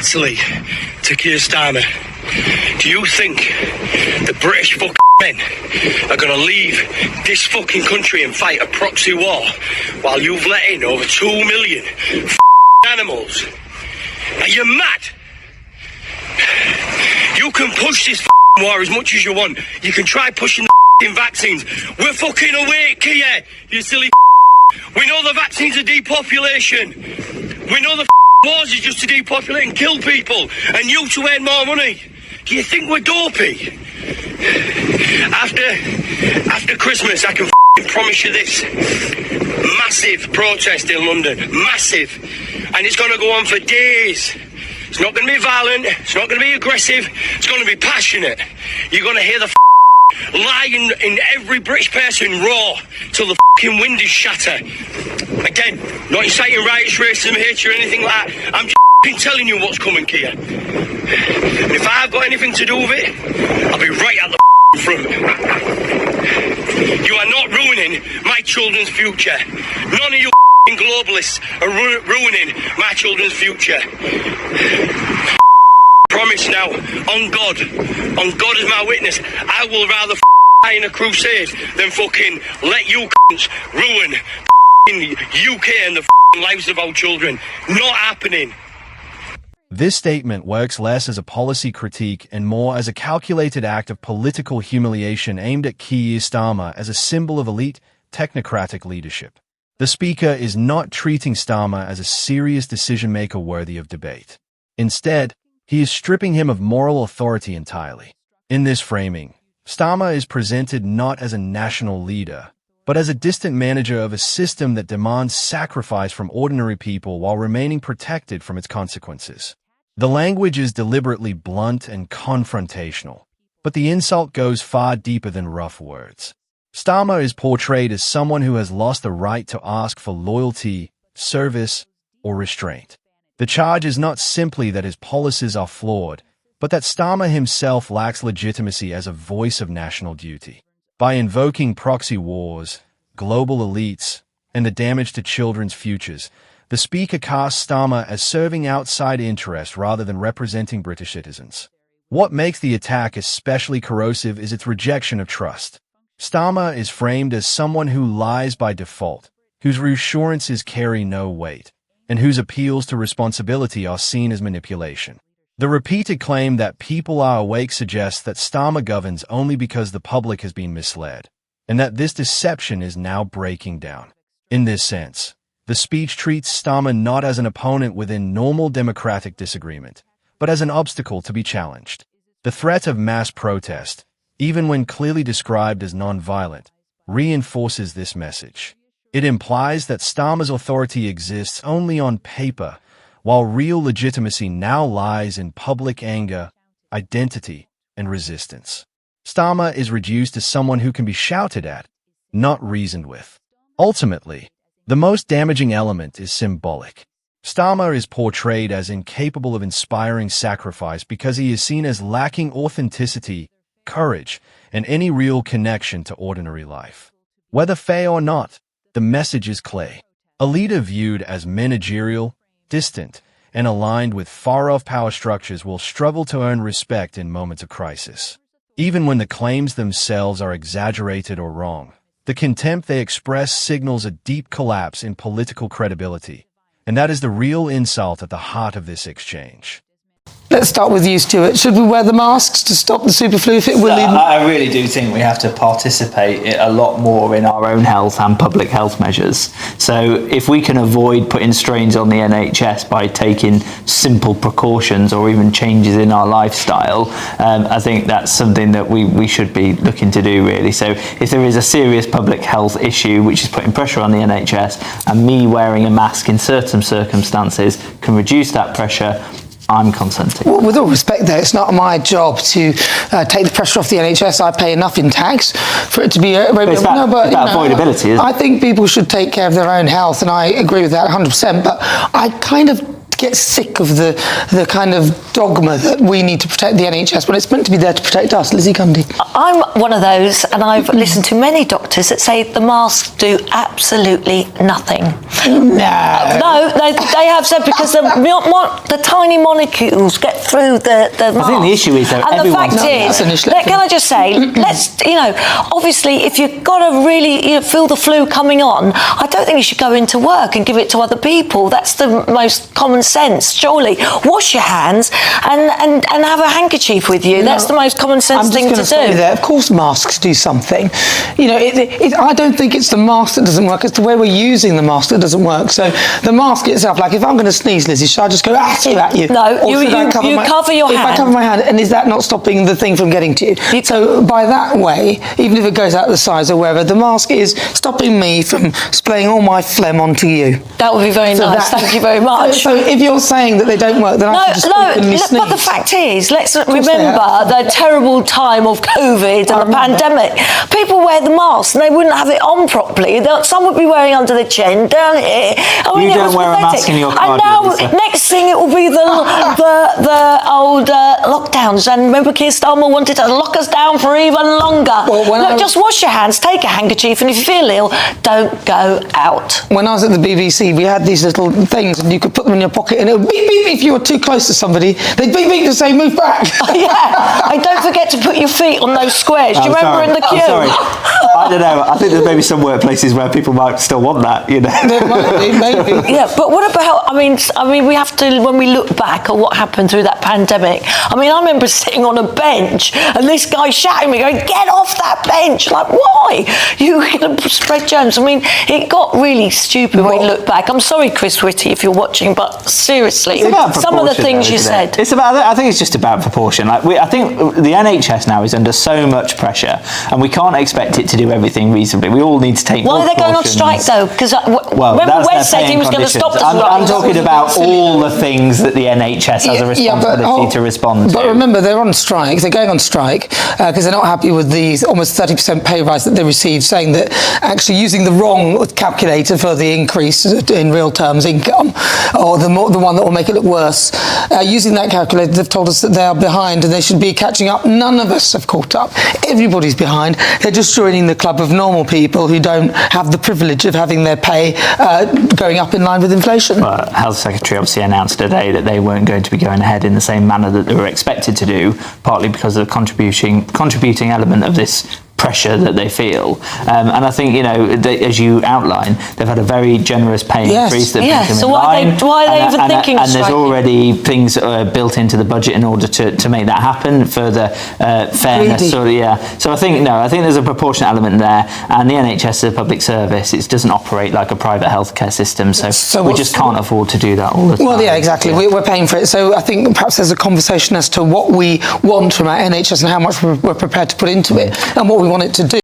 Actually, to Keir Starmer, do you think the British men are going to leave this fucking country and fight a proxy war while you've let in over 2 million animals? Are you mad? You can push this war as much as you want. You can try pushing the vaccines. We're fucking awake here, you silly. We know the vaccines are depopulation. We know the wars is just to depopulate and kill people, and you to earn more money. Do you think we're dopey? After Christmas, I can promise you this: massive protest in London, massive, and it's going to go on for days. It's not going to be violent. It's not going to be aggressive. It's going to be passionate. You're going to hear the lie in every British person roar till the wind is shatter. Again, not inciting riots, racism, hatred, or anything like that. I'm just telling you what's coming, Keir. And if I've got anything to do with it, I'll be right at the front. You are not ruining my children's future. None of you globalists are ruining my children's future. Promise now, on God as my witness, I will rather die in a crusade than fucking let you ruin UK and the lives of our children. Not happening. This statement works less as a policy critique and more as a calculated act of political humiliation aimed at Keir Starmer as a symbol of elite, technocratic leadership. The Speaker is not treating Starmer as a serious decision-maker worthy of debate. Instead, he is stripping him of moral authority entirely. In this framing, Starmer is presented not as a national leader, but as a distant manager of a system that demands sacrifice from ordinary people while remaining protected from its consequences. The language is deliberately blunt and confrontational, but the insult goes far deeper than rough words. Starmer is portrayed as someone who has lost the right to ask for loyalty, service, or restraint. The charge is not simply that his policies are flawed, but that Starmer himself lacks legitimacy as a voice of national duty. By invoking proxy wars, global elites, and the damage to children's futures, the Speaker casts Starmer as serving outside interests rather than representing British citizens. What makes the attack especially corrosive is its rejection of trust. Starmer is framed as someone who lies by default, whose reassurances carry no weight, and whose appeals to responsibility are seen as manipulation. The repeated claim that people are awake suggests that Starmer governs only because the public has been misled, and that this deception is now breaking down. In this sense, the speech treats Starmer not as an opponent within normal democratic disagreement, but as an obstacle to be challenged. The threat of mass protest, even when clearly described as non-violent, reinforces this message. It implies that Starmer's authority exists only on paper, while real legitimacy now lies in public anger, identity, and resistance. Starmer is reduced to someone who can be shouted at, not reasoned with. Ultimately, the most damaging element is symbolic. Starmer is portrayed as incapable of inspiring sacrifice because he is seen as lacking authenticity, courage, and any real connection to ordinary life. Whether fair or not, the message is clear. A leader viewed as managerial, distant, and aligned with far-off power structures will struggle to earn respect in moments of crisis. Even when the claims themselves are exaggerated or wrong, the contempt they express signals a deep collapse in political credibility, and that is the real insult at the heart of this exchange. Let's start with you, Stuart. Should we wear the masks to stop the superflu if it will? I really do think we have to participate a lot more in our own health and public health measures. So if we can avoid putting strains on the NHS by taking simple precautions or even changes in our lifestyle, I think that's something that we should be looking to do, really. So if there is a serious public health issue which is putting pressure on the NHS, and me wearing a mask in certain circumstances can reduce that pressure, I'm consenting. Well, with all respect though, it's not my job to take the pressure off the NHS. I pay enough in tax for it to be... avoidability, isn't it? I think people should take care of their own health, and I agree with that 100%, but I kind of get sick of the kind of dogma that we need to protect the NHS when it's meant to be there to protect us. Lizzie Gundy. I'm one of those, and I've listened to many doctors that say the masks do absolutely nothing. No, they have said because the tiny molecules get through the mask. I think the issue is that and the fact is, can I just say, obviously, if you've got to really feel the flu coming on, I don't think you should go into work and give it to other people. That's the most common sense, surely. Wash your hands and have a handkerchief with you. That's the most common sense thing to do. There. Of course masks do something. I don't think it's the mask that doesn't work, it's the way we're using the mask that doesn't work. So the mask itself, like if I'm going to sneeze, Lizzie, should I just go at you? No, you cover your hand. If I cover my hand, and is that not stopping the thing from getting to you? So by that way, even if it goes out the sides or wherever, the mask is stopping me from spraying all my phlegm onto you. That would be very nice, thank you very much. So if you're saying that they don't work, then I should just openly sneeze. But the fact is, let's remember the terrible time of COVID and the pandemic. People wear the mask and they wouldn't have it on properly. Some would be wearing under the chin, down here. You don't wear a mask in your car, and now, next thing, it will be the old lockdowns. And remember, Keir Starmer wanted to lock us down for even longer. Well, just wash your hands, take a handkerchief, and if you feel ill, don't go out. When I was at the BBC, we had these little things, and you could put them in your pocket, and it would beep beep if you were too close to somebody. They'd beep beep to say, move back. Yeah, and don't forget to put your feet on those squares. Do you remember in the queue? Sorry. I don't know. I think there's maybe some workplaces where people might still want that, There might be, maybe. Yeah, but what about, I mean, we have to, when we look back at what happened through that pandemic, I remember sitting on a bench and this guy shouting at me, going, get off that bench. Like, why? You're going to spread germs. It got really stupid when we look back. I'm sorry, Chris Whitty, if you're watching, but seriously, some of the things you said. I think it's just about proportion. I think the NHS now is under so much pressure, and we can't expect it to do everything reasonably. We all need to take more Why are they going on strike, though? Because remember Wes said he was going to stop the strike. I'm talking about all the things that the NHS has a responsibility to respond to. But remember, they're on strike. They're going on strike because they're not happy with the almost 30% pay rise that they received, saying that actually using the wrong calculator for the increase in real terms income, or the one that will make it look worse, using that calculator, they've told us that they are behind and they should be catching up. None of us have caught up. Everybody's behind. They're just joining the club of normal people who don't have the privilege of having their pay going up in line with inflation. Well, Health Secretary obviously announced today that they weren't going to be going ahead in the same manner that they were expected to do, partly because of the contributing element of this pressure that they feel, and I think as you outline, they've had a very generous pay increase that brings them so in line. why are they even thinking of and there's striking? already things built into the budget in order to make that happen, further fairness. So I think there's a proportionate element there, and the NHS is a public service. It doesn't operate like a private healthcare system, so we just can't afford to do that all the time. Well, yeah, exactly. We're paying for it, so I think perhaps there's a conversation as to what we want from our NHS and how much we're prepared to put into it and what we want it to do.